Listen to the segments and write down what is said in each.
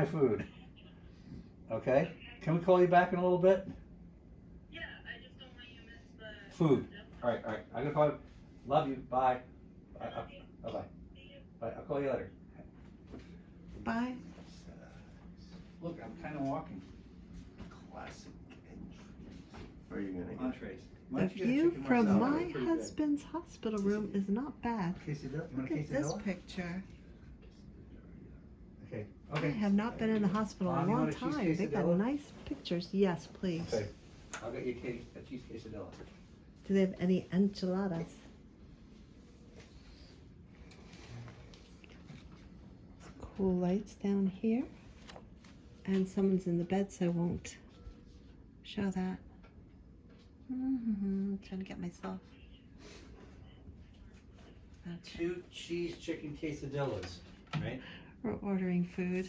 my food. Okay? Can we call you back in a little bit? Yeah, I just don't want you to miss the Food. Alright. I'm gonna call you. Love you. Bye. Bye-bye. Bye. I'll call you later. Bye. Look, I'm kind of walking. Classic Where are you gonna get? entrees. Why The don't you get a view chicken from marsala? my It's pretty good. husband's hospital room is not bad. Quesadilla? You want Look a at this quesadilla? picture. Okay. I Okay. have not been in the hospital in Mom, a you long want a cheese time. They got quesadilla? nice pictures. Yes, please. Okay. I'll get you a cheese quesadilla. Do they have any enchiladas? Cool lights down here. And someone's in the bed, so I won't show that. Trying to get myself. 2 cheese chicken quesadillas, right? We're ordering food.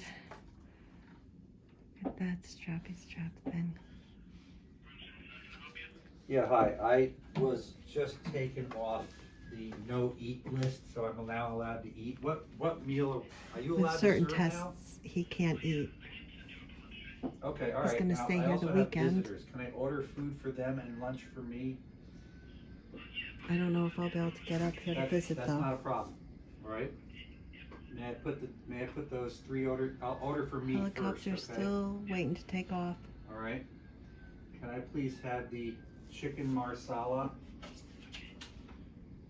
Look at that strappy strap thing. Yeah, hi. I was just taken off the no eat list, so I'm now allowed to eat. What meal are you allowed With certain to serve tests, now? he can't eat. Okay, all He's right. gonna Now, stay I here also the have weekend. visitors. Can I order food for them and lunch for me? I don't know if I'll be able to get up here to visit That's though. not a problem. All right. May I put those 3 order? I'll order for me Helicopter's first. Okay. still waiting to take off. All right. Can I please have the chicken marsala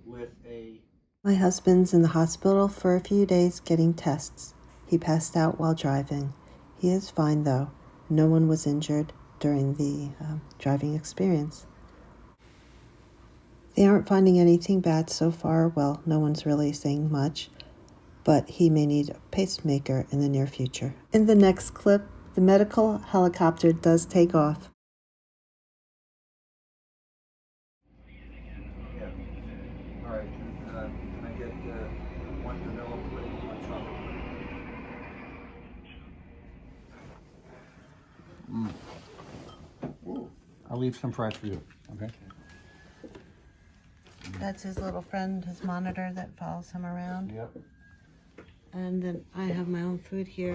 with a... My husband's in the hospital for a few days getting tests. He passed out while driving. He is fine though. No one was injured during the driving experience. They aren't finding anything bad so far. Well, no one's really saying much, but he may need a pacemaker in the near future. In the next clip, the medical helicopter does take off. Yeah. All right. Can I get 1 vanilla pudding, 1 chocolate pudding? Ooh. I'll leave some fries for you. Okay. That's his little friend, his monitor that follows him around. Yep. And then I have my own food here.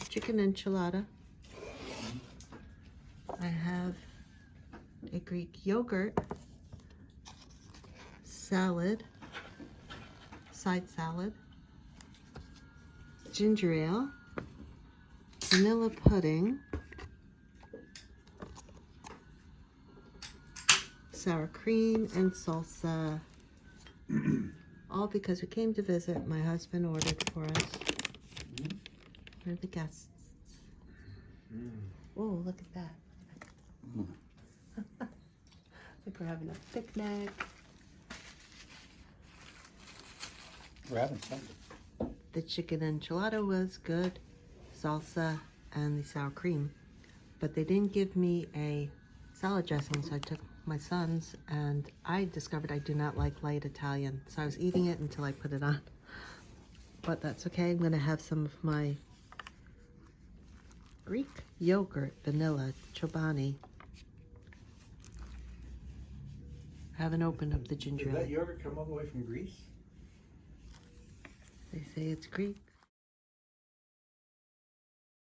Chicken enchilada. I have a Greek yogurt, salad, side salad, ginger ale, vanilla pudding, sour cream, and salsa. All because we came to visit. My husband ordered for us. We're the guests. Oh, look at that. Like we're having a picnic. We're having something. The chicken enchilada was good, salsa, and the sour cream. But they didn't give me a salad dressing, so I took my son's, and I discovered I do not like light Italian. So I was eating it until I put it on. But that's okay. I'm going to have some of my Greek yogurt, vanilla, Chobani. I haven't opened up the ginger Did ale. that yogurt come all the way from Greece? They say it's Greek.